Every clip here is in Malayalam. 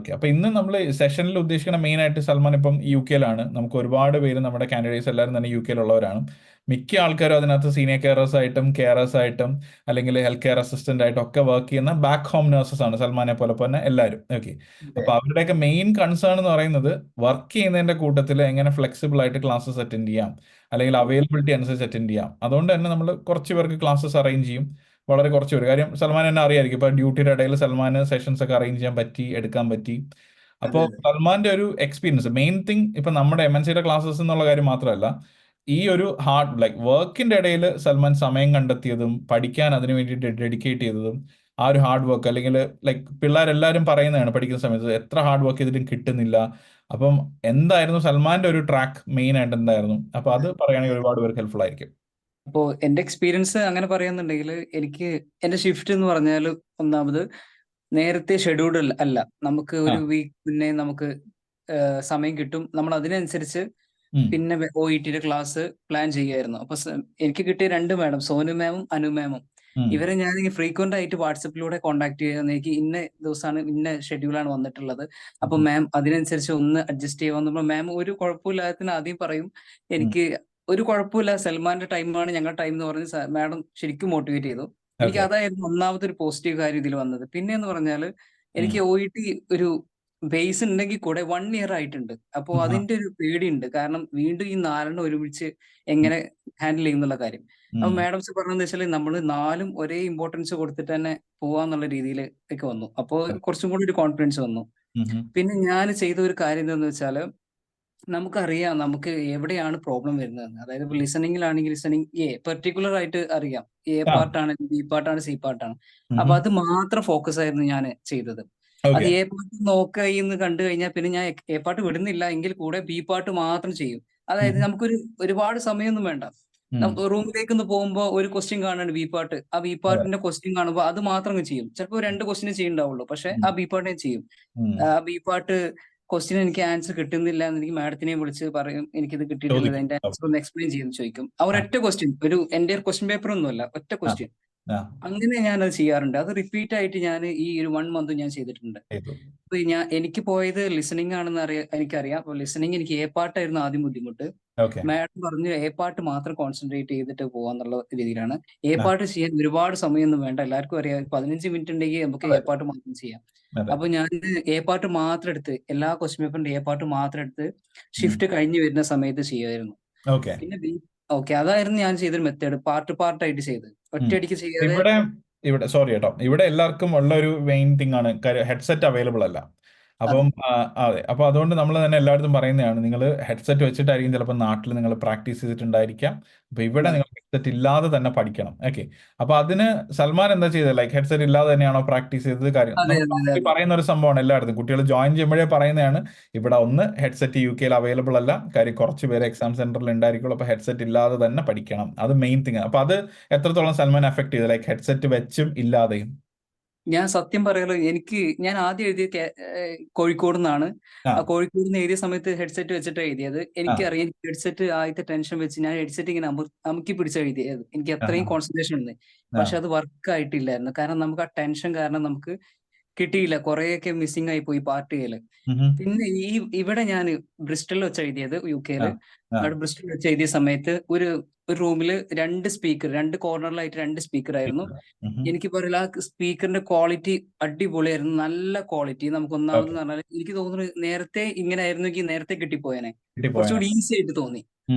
ഓക്കെ, അപ്പൊ ഇന്ന് നമ്മൾ സെഷനിൽ ഉദ്ദേശിക്കുന്ന മെയിൻ ആയിട്ട് സൽമാൻ ഇപ്പം UK-ലാണ്. നമുക്ക് ഒരുപാട് പേര് നമ്മുടെ കാൻഡിഡേറ്റ്സ് എല്ലാവരും തന്നെ UK-ലുള്ളവരാണ്. മിക്ക ആൾക്കാരും അതിനകത്ത് സീനിയർ കെയറേഴ്സ് ആയിട്ടും കെയറേഴ്സ് ആയിട്ടും അല്ലെങ്കിൽ ഹെൽത്ത് കെയർ അസിസ്റ്റന്റ് ആയിട്ടും ഒക്കെ വർക്ക് ചെയ്യുന്ന ബാക്ക് ഹോം നഴ്സസ് ആണ്, സൽമാനെ പോലെ തന്നെ എല്ലാവരും. ഓക്കെ, അതെ. അപ്പൊ അവരുടെയൊക്കെ മെയിൻ കൺസേൺ എന്ന് പറയുന്നത് വർക്ക് ചെയ്യുന്നതിന്റെ കൂട്ടത്തിൽ എങ്ങനെ ഫ്ലെക്സിബിൾ ആയിട്ട് ക്ലാസ്സസ് അറ്റൻഡ് ചെയ്യാം, അല്ലെങ്കിൽ ഉം. അവൈലബിലിറ്റി അനുസരിച്ച് അറ്റൻഡ് ചെയ്യാം. അതുകൊണ്ട് തന്നെ നമ്മൾ കുറച്ച് പേർക്ക് ക്ലാസ്സസ് അറേഞ്ച് ചെയ്യും, വളരെ കുറച്ച് പേര്. കാര്യം സൽമാൻ എന്നെ അറിയായിരിക്കും, ഇപ്പൊ ഡ്യൂട്ടിയുടെ ഇടയിൽ സൽമാന് സെഷൻസ് ഒക്കെ അറേഞ്ച് ചെയ്യാൻ പറ്റി, എടുക്കാൻ പറ്റി. അതെ അപ്പോൾ അതെ സൽമാന്റെ ഒരു എക്സ്പീരിയൻസ് മെയിൻ തിങ് ഇപ്പൊ നമ്മുടെ MNC-യുടെ ക്ലാസ്സസ് എന്നുള്ള കാര്യം മാത്രമല്ല, ഈ ഒരു ഹാർഡ് ലൈക്ക് വർക്കിന്റെ ഇടയിൽ സൽമാൻ സമയം കണ്ടെത്തിയതും പഠിക്കാൻ അതിനു വേണ്ടിയിട്ട് ഡെഡിക്കേറ്റ് ചെയ്തതും ആ ഒരു ഹാർഡ് വർക്ക്, അല്ലെങ്കിൽ ലൈക്ക് പിള്ളേരെല്ലാവരും പറയുന്നതാണ് പഠിക്കുന്ന സമയത്ത് എത്ര ഹാർഡ് വർക്ക് ചെയ്തിട്ടും കിട്ടുന്നില്ല. അപ്പം എന്തായിരുന്നു സൽമാന്റെ ഒരു ട്രാക്ക് മെയിൻ ആയിട്ട് എന്തായിരുന്നു? അപ്പൊ അത് പറയുകയാണെങ്കിൽ ഒരുപാട് പേർക്ക് ഹെൽപ്ഫുൾ ആയിരിക്കും. അപ്പോൾ എന്റെ എക്സ്പീരിയൻസ് അങ്ങനെ പറയുന്നുണ്ടെങ്കിൽ എനിക്ക് എന്റെ ഷിഫ്റ്റ് എന്ന് പറഞ്ഞാൽ ഒന്നാമത് നേരത്തെ ഷെഡ്യൂൾഡ് അല്ല. നമുക്ക് ആ. ഒരു വീക്ക് മുന്നേ നമുക്ക് സമയം കിട്ടും. നമ്മൾ അതിനനുസരിച്ച് ഉം. പിന്നെ OETയുടെ ക്ലാസ് പ്ലാൻ ചെയ്യായിരുന്നു. അപ്പൊ എനിക്ക് കിട്ടിയ രണ്ട് മാഡം, സോനു മാമും അനു മാമും, ഉം. ഇവരെ ഞാൻ ഫ്രീക്വന്റ് ആയിട്ട് വാട്സപ്പിലൂടെ കോൺടാക്ട് ചെയ്യുന്നത്. എനിക്ക് ഇന്ന ദിവസമാണ് ഇന്ന ഷെഡ്യൂളാണ് വന്നിട്ടുള്ളത്, അപ്പൊ ഉം. മാം അതിനനുസരിച്ച് ഒന്ന് അഡ്ജസ്റ്റ് ചെയ്യാമെന്ന് മാം ഒരു കുഴപ്പമില്ലാത്തതിന് ആദ്യം പറയും. ഉം. എനിക്ക് ഒരു കുഴപ്പമില്ല, സൽമാന്റെ ടൈമാണ് ഞങ്ങളുടെ ടൈം എന്ന് പറഞ്ഞ് മാഡം ശരിക്കും മോട്ടിവേറ്റ് ചെയ്തു. എനിക്ക് ഓക്കെ. അതായിരുന്നു ഒന്നാമത്തെ ഒരു പോസിറ്റീവ് കാര്യം ഇതിൽ വന്നത്. പിന്നെ എന്ന് പറഞ്ഞാൽ ഉം. എനിക്ക് OET ഒരു ബേസ് ഉണ്ടെങ്കിൽ കൂടെ 1 ഇയർ ആയിട്ടുണ്ട്. അപ്പോൾ ഉം. ആ. അതിന്റെ ഒരു പേടിയുണ്ട്. കാരണം വീണ്ടും ഈ 4 ഒരുമിച്ച് ഉം. എങ്ങനെ ഹാൻഡിൽ ചെയ്യുന്നുള്ള കാര്യം. അപ്പൊ ഉം. മാഡംസ് പറഞ്ഞതെന്ന് വെച്ചാൽ നമ്മൾ 4 ഒരേ ഇമ്പോർട്ടൻസ് കൊടുത്തിട്ട് തന്നെ പോവാന്നുള്ള രീതിയിൽ ഒക്കെ വന്നു. അപ്പോൾ കുറച്ചും കൂടി ഒരു കോൺഫിഡൻസ് വന്നു. ഉം. ഉം. പിന്നെ ഞാൻ ചെയ്ത ഒരു കാര്യം എന്താണെന്ന് വെച്ചാൽ, നമുക്കറിയാം നമുക്ക് എവിടെയാണ് പ്രോബ്ലം വരുന്നതെന്ന്. അതായത് ഇപ്പൊ ലിസണിങ്ങിലാണെങ്കിൽ ലിസണിങ് പെർട്ടിക്കുലർ ആയിട്ട് അറിയാം. ആ. പാർട്ടാണ്, B പാർട്ടാണ്, C പാർട്ടാണ്. ഉം. അപ്പൊ ഉം. അത് മാത്രം ഫോക്കസ് ആയിരുന്നു ഞാൻ ചെയ്തത്. അത് ഓക്കെ. പാർട്ട് നോക്കായിന്ന് കണ്ടു കഴിഞ്ഞാൽ പിന്നെ ഞാൻ പാർട്ട് വിടുന്നില്ല, എങ്കിൽ കൂടെ B പാർട്ട് മാത്രം ചെയ്യും. ഉം. അതായത് നമുക്കൊരു ഒരുപാട് സമയമൊന്നും വേണ്ട. ഉം. റൂമിലേക്ക് ഒന്ന് പോകുമ്പോൾ ഒരു ക്വസ്റ്റ്യൻ കാണാണ് B പാർട്ട്. ആ B അതെ. പാർട്ടിന്റെ ക്വസ്റ്റ്യൻ കാണുമ്പോൾ അത് മാത്രം അങ്ങ് ചെയ്യും. ചിലപ്പോൾ 2 ക്വസ്റ്റ്യൻ ചെയ്യുന്നുണ്ടാവുള്ളൂ, പക്ഷെ ഉം. ആ B പാർട്ട് ചെയ്യും. ഉം. B പാർട്ട് ക്വസ്റ്റ്യൻ എനിക്ക് ആൻസർ കിട്ടുന്നില്ല എന്ന് എനിക്ക് മാഡത്തിനെ വിളിച്ച് പറയും, എനിക്കിത് കിട്ടിയിട്ടില്ല, ചോദിക്കും. അതിന്റെ ആൻസർ ഓക്കെ. ഒന്ന് എക്സ്പ്ലെയിൻ ചെയ്യുന്നു ചോദിക്കും. ആ ആ. ഒരൊറ്റ ക്വസ്റ്റ്യൻ, ഒരു എൻ്റെ ക്വസ്റ്റ്യൻ പേപ്പർ ഒന്നുമല്ല, ഒറ്റ ആ. ക്വസ്റ്റ്യൻ. ആ. അങ്ങനെ ഞാനത് ചെയ്യാറുണ്ട്. അത് റിപ്പീറ്റ് ആയിട്ട് ഞാൻ ഈ ഒരു 1 മന്ത് ഞാൻ ചെയ്തിട്ടുണ്ട്. ചെയ്തു. അപ്പൊ എനിക്ക് പോയത് ലിസണിംഗ് ആണെന്ന് എനിക്കറിയാം. അപ്പൊ ലിസണിംഗ് എനിക്ക് പാർട്ടായിരുന്നു ആദ്യം ബുദ്ധിമുട്ട്. ഓക്കെ. മാഡം പറഞ്ഞു പാർട്ട് മാത്രം കോൺസെൻട്രേറ്റ് ചെയ്തിട്ട് പോവാന്നുള്ള രീതിയിലാണ്. ആ. പാർട്ട് ചെയ്യാൻ ഒരുപാട് സമയമൊന്നും വേണ്ട. എല്ലാവർക്കും അറിയാം, 15 മിനിറ്റ് ഉണ്ടെങ്കിൽ നമുക്ക് അതെ. പാർട്ട് മാത്രം ചെയ്യാം. അതെ. അപ്പൊ ഞാൻ പാർട്ട് മാത്രം എടുത്ത്, എല്ലാ ക്വസ്റ്റ്യൻ പേപ്പറിന്റെ പാർട്ട് മാത്രം എടുത്ത് ഉം. ഷിഫ്റ്റ് കഴിഞ്ഞ് വരുന്ന സമയത്ത് ചെയ്യുമായിരുന്നു. ഓക്കെ. പിന്നെ ഓക്കെ, അതായിരുന്നു ഞാൻ ചെയ്തൊരു മെത്തേഡ്, പാർട്ടായിട്ട് ചെയ്ത്, ഉം. ഒറ്റയടിക്ക് ചെയ്യാതെ. ഇവിടെ ഇവിടെ സോറി കേട്ടോ, ഇവിടെ എല്ലാവർക്കും ഉള്ള ഒരു മെയിൻ തിങ് ആണ് ഹെഡ്സെറ്റ് അവൈലബിൾ അല്ല. അതെ അപ്പം അതെ, അപ്പോൾ അതുകൊണ്ട് നമ്മൾ തന്നെ എല്ലായിടത്തും പറയുന്നതാണ്, നിങ്ങൾ ഹെഡ്സെറ്റ് വെച്ചിട്ടായിരിക്കും ചിലപ്പോൾ നാട്ടിൽ നിങ്ങൾ പ്രാക്ടീസ് ചെയ്തിട്ടുണ്ടായിരിക്കാം. അപ്പോൾ ഇവിടെ അതെ നിങ്ങൾ ഹെഡ്സെറ്റ് ഇല്ലാതെ തന്നെ പഠിക്കണം. ഓക്കെ, അപ്പോൾ അതിന് സൽമാൻ എന്താ ചെയ്തത്? ലൈക്ക് ഹെഡ്സെറ്റ് ഇല്ലാതെ തന്നെയാണോ പ്രാക്ടീസ് ചെയ്തത്? കാര്യം അതെ നമ്മൾ അതെ അതെ normally അതെ. പറയുന്ന ഒരു സംഭവമാണ് എല്ലായിടത്തും കുട്ടികൾ ജോയിൻ ചെയ്യുമ്പോഴേ പറയുന്നതാണ്, ഇവിടെ ഒന്ന് ഹെഡ്സെറ്റ് UK-യിൽ അവൈലബിൾ അല്ല, കാര്യം കുറച്ച് പേര് എക്സാം സെന്ററിൽ ഉണ്ടായിരിക്കുള്ളൂ, അപ്പോൾ ഹെഡ്സെറ്റ് ഇല്ലാതെ തന്നെ പഠിക്കണം. അത് മെയിൻ തിങ്. അപ്പോൾ അത് എത്രത്തോളം സൽമാൻ എഫക്ട് ചെയ്ത്, ലൈക്ക് ഹെഡ്സെറ്റ് വെച്ചും ഇല്ലാതെയും? ഞാൻ സത്യം പറയാലോ, ഞാൻ ആദ്യം എഴുതിയ കോഴിക്കോട് നിന്നാണ്. ആ. ആ കോഴിക്കോട് നിന്ന് എഴുതിയ സമയത്ത് ഹെഡ്സെറ്റ് വെച്ചിട്ട് എഴുതിയത്. ആ. എനിക്കറിയാം, എനിക്ക് ഹെഡ്സെറ്റ് ആദ്യത്തെ ടെൻഷൻ വെച്ച് ഞാൻ ഹെഡ്സെറ്റ് ഇങ്ങനെ അമുക്കി പിടിച്ച് എഴുതിയത്. എനിക്ക് ആ. അത്രയും കോൺസെൻട്രേഷൻ ഉണ്ട്. ആ. പക്ഷെ അത് വർക്ക് ആയിട്ടില്ലായിരുന്നു. കാരണം നമുക്ക് ആ ടെൻഷൻ കാരണം നമുക്ക് കിട്ടിയില്ല. കുറെയൊക്കെ മിസ്സിംഗ് ആയി പോയി പാർട്ട് ചെയ്യല്. ഉം. പിന്നെ ഇവിടെ ഞാൻ ബ്രിസ്റ്റലിൽ വെച്ച് എഴുതിയത്, ആ. UK-ല്. ആ. അവിടെ ബ്രിസ്റ്റലിൽ വെച്ച് എഴുതിയ സമയത്ത് ഒരു റൂമില് 2 സ്പീക്കർ, 2 കോർണറിലായിട്ട് 2 സ്പീക്കർ ആയിരുന്നു. എനിക്ക് പറയില്ല, ആ സ്പീക്കറിന്റെ ക്വാളിറ്റി അടിപൊളിയായിരുന്നു, നല്ല ക്വാളിറ്റി. നമുക്ക് ഒന്നാമത് ഓക്കെ. പറഞ്ഞാൽ എനിക്ക് തോന്നുന്നു നേരത്തെ ഇങ്ങനെ ആയിരുന്നെങ്കിൽ നേരത്തെ കിട്ടിപ്പോയനെ, കിട്ടിപ്പോയ. കുറച്ചുകൂടി ഈസി ആയിട്ട് തോന്നി.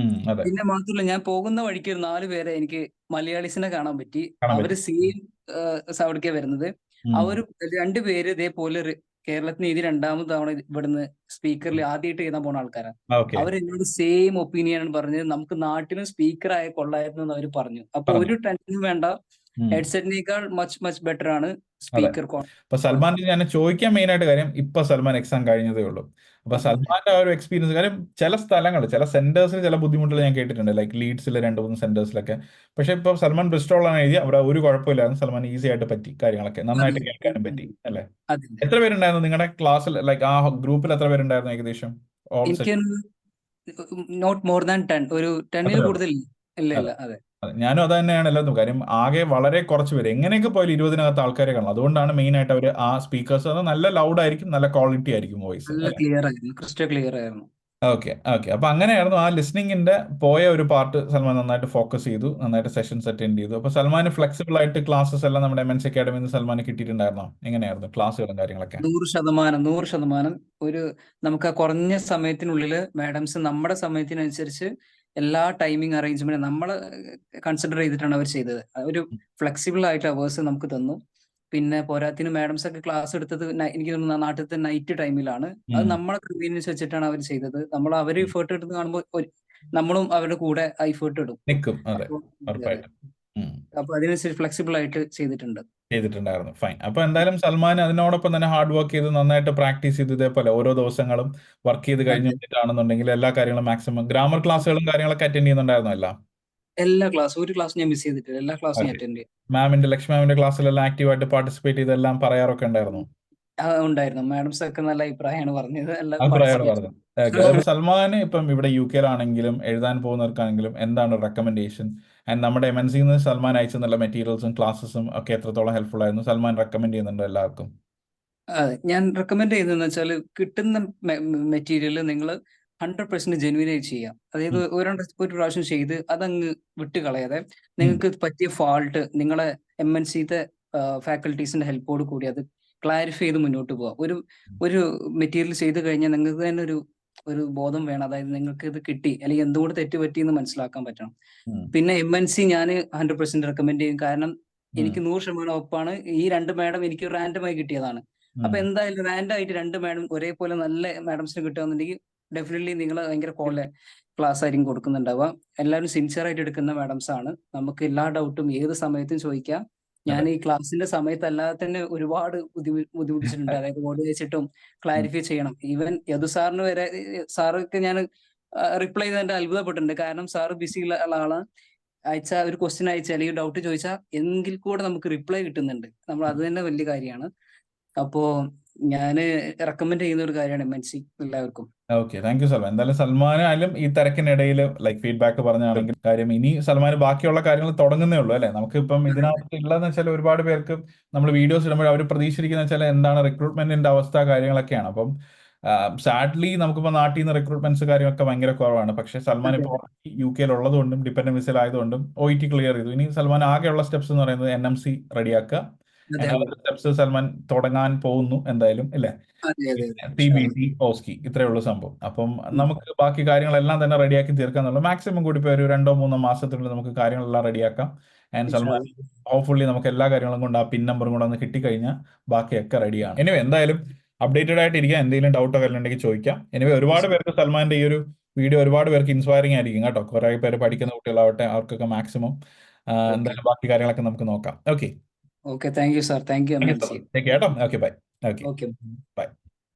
അതെ. പിന്നെ മാത്രമല്ല, ഞാൻ പോകുന്ന വഴിക്ക് ഒരു 4 പേരെ എനിക്ക് മലയാളീസിനെ കാണാൻ പറ്റി. കാണാൻ അവര് പറ്റി. സെയിം അവിടേക്കാ വരുന്നത്. ഉം. അവര് 2 പേര് ഇതേപോലെ കേരളത്തിൽ നിന്ന് എഴുതി 2ാമത് തവണ ഇവിടുന്ന് സ്പീക്കറിൽ ആദ്യമായിട്ട് എഴുതാൻ പോണ ആൾക്കാരാണ്. ഓക്കെ. അവർ എന്നോട് സെയിം ഒപ്പീനിയൻ ആണ് പറഞ്ഞത്, നമുക്ക് നാട്ടിലും സ്പീക്കർ ആയ കൊള്ളായിരുന്നു എന്ന് അവർ പറഞ്ഞു. അപ്പൊ പറഞ്ഞു. ഒരു ടെൻഷനും വേണ്ട, ഉം. ഹെഡ്സെറ്റിനേക്കാൾ മച്ച് ബെറ്റർ ആണ് അതെ. സ്പീക്കർ. അപ്പൊ സൽമാന്റെ ഞാൻ ചോദിക്കാൻ മെയിൻ ആയിട്ട് കാര്യം, ഇപ്പൊ സൽമാൻ എക്സാം കഴിഞ്ഞതേ ഉള്ളൂ. അപ്പൊ അതെ അതെ സൽമാന്റെ ആ ഒരു എക്സ്പീരിയൻസ്, കാര്യം ചില സ്ഥലങ്ങൾ, ചില സെന്റേഴ്സിൽ ചില ബുദ്ധിമുട്ടുകൾ ഞാൻ കേട്ടിട്ടുണ്ട്, ലൈക്ക് ലീഡ്സിലെ 2-3 സെന്റേഴ്സിലൊക്കെ. പക്ഷെ ഇപ്പൊ സൽമാൻ ബ്രിസ്റ്റോളാണ് എഴുതി, അവിടെ ഒരു കുഴപ്പമില്ലായിരുന്നു, സൽമാൻ ഈസി ആയിട്ട് പറ്റി, കാര്യങ്ങളൊക്കെ അതെ നന്നായിട്ട് കേൾക്കാനും പറ്റി അല്ലേ? അതെ അതെ. എത്ര പേരുണ്ടായിരുന്നു നിങ്ങളുടെ ക്ലാസ്സിൽ, ലൈക്ക് ആ ഗ്രൂപ്പിൽ എത്ര പേരുണ്ടായിരുന്നു ഏകദേശം? ഓൾ എനിക്ക് സെറ്റ്. നോട്ട് മോർ ദാൻ 10, ഒരു 10-ൽ അത്രേ ഉള്ളൂ. കൂടുതൽ ഇല്ല. ഇല്ല അതെ. ഇല്ല. അതെ ഞാനും അത് തന്നെയാണ് എല്ലാത്തും കാര്യം. ആകെ വളരെ കുറച്ച് പേര് എങ്ങനെയൊക്കെ പോയാലും 20-നകത്ത് ആൾക്കാരെ കാണും. അതുകൊണ്ടാണ് മെയിൻ ആയിട്ട് അവർ ആ സ്പീക്കേഴ്സ് നല്ല ലൗഡ് ആയിരിക്കും, നല്ല ക്വാളിറ്റി ആയിരിക്കും വോയിസ് നല്ല അല്ലേ. ക്ലിയർ ആയിരുന്നു, ക്രിസ്റ്റൽ ക്ലിയർ ആയിരുന്നു. Okay okay. അപ്പൊ അങ്ങനെയായിരുന്നു ആ ലിസ്ണിംഗിന്റെ പോയ ഒരു പാർട്ട്. സൽമാൻ നന്നായിട്ട് ഫോക്കസ് ചെയ്തു, നന്നായിട്ട് സെഷൻസ് അറ്റൻഡ് ചെയ്തു. അപ്പൊ സൽമാൻ ഫ്ലെക്സിബിൾ ആയിട്ട് ക്ലാസ്സസ് എല്ലാം നമ്മുടെ MNC അക്കാഡമിയിൽ നിന്ന് സൽമാന് കിട്ടിയിട്ടുണ്ടായിരുന്നോ? എങ്ങനെയായിരുന്നു ക്ലാസ്സുകളും കാര്യങ്ങളൊക്കെ? 100%, 100%. ഒരു നമുക്ക് ആ കുറഞ്ഞ സമയത്തിനുള്ളിൽ മാഡംസ് നമ്മുടെ സമയത്തിനനുസരിച്ച് എല്ലാ ടൈമിംഗ് അറേഞ്ച്മെന്റ് നമ്മൾ കൺസിഡർ ചെയ്തിട്ടാണ് അവർ ചെയ്തത്. ഒരു ഫ്ലെക്സിബിൾ ആയിട്ട് അവേഴ്സ് നമുക്ക് തന്നു. പിന്നെ പോരാത്തിന് മാഡംസ് ഒക്കെ ക്ലാസ് എടുത്തത് എനിക്ക് തോന്നുന്നു നാട്ടിലത്തെ നൈറ്റ് ടൈമിലാണ്. അത് നമ്മളെ കൺവീനിയൻസ് വെച്ചിട്ടാണ് അവർ ചെയ്തത്. നമ്മൾ അവർ ഇഫേർട്ട് എടുത്ത് കാണുമ്പോൾ നമ്മളും അവരുടെ കൂടെ ആ ഇഫേർട്ട് ഇടും. നിൽക്കും. അതെ, അപ്പോൾ അതെ. ഉറപ്പായിട്ടും. അപ്പൊ അതിനനുസരിച്ച് ഫ്ലെക്സിബിൾ ആയിട്ട് ചെയ്തിട്ടുണ്ട്. ചെയ്തിട്ടുണ്ടായിരുന്നു. ഫൈൻ. അപ്പൊ എന്തായാലും സൽമാൻ അതിനോടൊപ്പം തന്നെ ഹാർഡ് വർക്ക് ചെയ്ത് നന്നായിട്ട് പ്രാക്ടീസ് ചെയ്ത് ഇതേപോലെ ഓരോ ദിവസങ്ങളും വർക്ക് ചെയ്ത് കഴിഞ്ഞ് അതെ. വന്നിട്ടാണെന്നുണ്ടെങ്കിൽ എല്ലാ കാര്യങ്ങളും മാക്സിമം ഗ്രാമർ ക്ലാസ്സുകളും കാര്യങ്ങളൊക്കെ അറ്റൻഡ് ചെയ്യുന്നുണ്ടായിരുന്നു എല്ലാം. എല്ലാ ക്ലാസ്സും, ഒരു ക്ലാസ് ഞാൻ മിസ് ചെയ്തിട്ടില്ല. എല്ലാ ക്ലാസ്സും ഞാൻ അറ്റൻഡ് ചെയ്തു. മാമിന്റെ ലക്ഷ്മി മാമിന്റെ ക്ലാസ്സിലെല്ലാം ആക്റ്റീവായിട്ട് പാർട്ടിസിപ്പേറ്റ് ചെയ്തെല്ലാം പറയാറൊക്കെ ഉണ്ടായിരുന്നു. ഉണ്ടായിരുന്നു. മാഡംസ് ഒക്കെ നല്ല അഭിപ്രായമാണ് പറഞ്ഞത്. എല്ലാം അഭിപ്രായമാണ് പാർട്ടിസിപ്പേറ്റ് പറഞ്ഞത്. ഓക്കെ. അപ്പൊ സൽമാന് ഇപ്പം ഇവിടെ UK-യിലാണെങ്കിലും എഴുതാൻ പോകുന്നവർക്കാണെങ്കിലും എന്താണ് റെക്കമെൻഡേഷൻ? ആൻഡ് നമ്മുടെ MNC നിന്ന് സൽമാൻ അയച്ച നല്ല മെറ്റീരിയൽസും ക്ലാസ്സസും ഒക്കെ എത്രത്തോളം ഹെൽപ്ഫുൾ ആയിരുന്നു? സൽമാൻ റെക്കമെൻഡ് ചെയ്യുന്നുണ്ട് എല്ലാവർക്കും? അതെ, ഞാൻ റെക്കമെൻഡ് ചെയ്യുന്നതെന്ന് വെച്ചാൽ കിട്ടുന്ന മെറ്റീരിയൽ നിങ്ങൾ 100% ജെന്യൂനായി ചെയ്യാം. അതായത് ഒരു പ്രാവശ്യം ചെയ്ത് അതങ്ങ് വിട്ട് കളയാതെ നിങ്ങൾക്ക് പറ്റിയ ഫാൾട്ട് നിങ്ങളെ MNC-ത്തെ ഫാക്കൽറ്റീസിന്റെ ഹെൽപ്പോട് കൂടി അത് ക്ലാരിഫൈ ചെയ്ത് മുന്നോട്ട് പോവാം. ഒരു മെറ്റീരിയൽ ചെയ്ത് കഴിഞ്ഞാൽ നിങ്ങൾക്ക് തന്നെ ഒരു ബോധം വേണം. അതായത് നിങ്ങൾക്ക് ഇത് കിട്ടി അല്ലെങ്കിൽ എന്തുകൊണ്ട് തെറ്റ് പറ്റി എന്ന് മനസ്സിലാക്കാൻ പറ്റണം. പിന്നെ MNC ഞാൻ 100% റെക്കമെൻഡ് ചെയ്യും. കാരണം എനിക്ക് 100% ഉറപ്പാണ് ഈ 2 മാഡം എനിക്ക് റാൻഡമായി കിട്ടിയതാണ്. അപ്പൊ എന്തായാലും റാൻഡം ആയിട്ട് 2 മാഡം ഒരേപോലെ നല്ല മാഡംസിന് കിട്ടുകയെന്നുണ്ടെങ്കിൽ ഡെഫിനറ്റ്ലി നിങ്ങൾ ഭയങ്കര ക്ലാസ് ആയിരിക്കും കൊടുക്കുന്നുണ്ടാവുക. എല്ലാവരും സിൻസിയർ ആയിട്ട് എടുക്കുന്ന മാഡംസ് ആണ്. നമുക്ക് എല്ലാ ഡൗട്ടും ഏത് സമയത്തും ചോദിക്കാം. ഞാൻ ഈ ക്ലാസ്സിന്റെ സമയത്തല്ലാതെ തന്നെ ഒരുപാട് ബുദ്ധിമുട്ടിച്ചിട്ടുണ്ട്. അതായത് ബോർഡ് വെച്ചിട്ടും ക്ലാരിഫൈ ചെയ്യണം. ഈവൻ യദു സാറിന് വരെ സാറൊക്കെ ഞാൻ റിപ്ലൈ ചെയ്തതിന്റെ അത്ഭുതപ്പെട്ടിട്ടുണ്ട്. കാരണം സാറ് ബിസി ഉള്ള ആളാണ്. ഒരു ക്വസ്റ്റ്യൻ അയച്ച അല്ലെങ്കിൽ ഡൗട്ട് ചോദിച്ചാൽ എങ്കിൽ കൂടെ നമുക്ക് റിപ്ലൈ കിട്ടുന്നുണ്ട്. നമ്മൾ അത് തന്നെ വലിയ കാര്യമാണ്. അപ്പോ ഞാൻ റെക്കമെൻഡ് ചെയ്യുന്ന ഒരു കാര്യമാണ് MNC എല്ലാവർക്കും. Okay, thank U Salman. എന്തായാലും സൽമാനായാലും ഈ തിരക്കിനിടയിൽ ലൈക്ക് ഫീഡ്ബാക്ക് പറഞ്ഞാണെങ്കിൽ കാര്യം ഇനി സൽമാൻ ബാക്കിയുള്ള കാര്യങ്ങൾ തുടങ്ങുന്നേ ഉള്ളൂ അല്ലേ. നമുക്ക് ഇപ്പം ഇതിനകത്ത് ഉള്ളതെന്ന് വെച്ചാൽ ഒരുപാട് പേർക്ക് നമ്മൾ വീഡിയോസ് ഇടുമ്പോൾ അവർ പ്രതീക്ഷിച്ചിരിക്കുന്ന വെച്ചാൽ എന്താണ് റിക്രൂട്ട്മെന്റിന്റെ അവസ്ഥ കാര്യങ്ങളൊക്കെയാണ്. അപ്പം സാഡ്ലി നമുക്കിപ്പോൾ നാട്ടിൽ നിന്ന് റിക്രൂട്ട്മെന്റ്സ് കാര്യമൊക്കെ ഭയങ്കര കുറവാണ്. പക്ഷേ സൽമാൻ ഇപ്പോൾ UK-യിൽ ഉള്ളതുകൊണ്ടും ഡിപെൻഡന്റ് വിസയിലായതുകൊണ്ടും OET ക്ലിയർ ചെയ്തു. ഇനി സൽമാൻ ആകെയുള്ള സ്റ്റെപ്സ് എന്ന് പറയുന്നത് NMC റെഡിയാക്കുക. സ്റ്റെപ്സ് സൽമാൻ തുടങ്ങാൻ പോകുന്നു എന്തായാലും ഇല്ലേ. TBT, OSCE ഇത്രയേ ഉള്ളൂ സംഭവം. അപ്പം നമുക്ക് ബാക്കി കാര്യങ്ങളെല്ലാം തന്നെ റെഡിയാക്കി തീർക്കാന്നുള്ളൂ. മാക്സിമം കൂടി ഇപ്പോൾ ഒരു 2-3 മാസത്തിനുള്ളിൽ നമുക്ക് കാര്യങ്ങളെല്ലാം റെഡിയാക്കാം. ആൻഡ് സൽമാൻ ഹോപ്പ്ഫുള്ളി നമുക്ക് എല്ലാ കാര്യങ്ങളും കൊണ്ട് ആ പിൻ നമ്പറും കൂടെ ഒന്ന് കിട്ടിക്കഴിഞ്ഞാൽ ബാക്കിയൊക്കെ റെഡിയാണ്. എനിവേ എന്തായാലും അപ്ഡേറ്റഡ് ആയിട്ട് ഇരിക്കാം. എന്തെങ്കിലും ഡൗട്ടോ കാര്യങ്ങൾ ഉണ്ടെങ്കിൽ ചോദിക്കാം. എനിവേ ഒരുപാട് പേർക്ക് സൽമാന്റെ ഈ ഒരു വീഡിയോ ഒരുപാട് പേർക്ക് ഇൻസ്പയറിംഗ് ആയിരിക്കും കേട്ടോ. കുറേ പേര് പഠിക്കുന്ന കുട്ടികളാവട്ടെ അവർക്കൊക്കെ മാക്സിമം എന്തായാലും ബാക്കി കാര്യങ്ങളൊക്കെ നമുക്ക് നോക്കാം. Okay, thank you sir. Thank you MNC. കേട്ടോ. Okay, bye. Okay, by.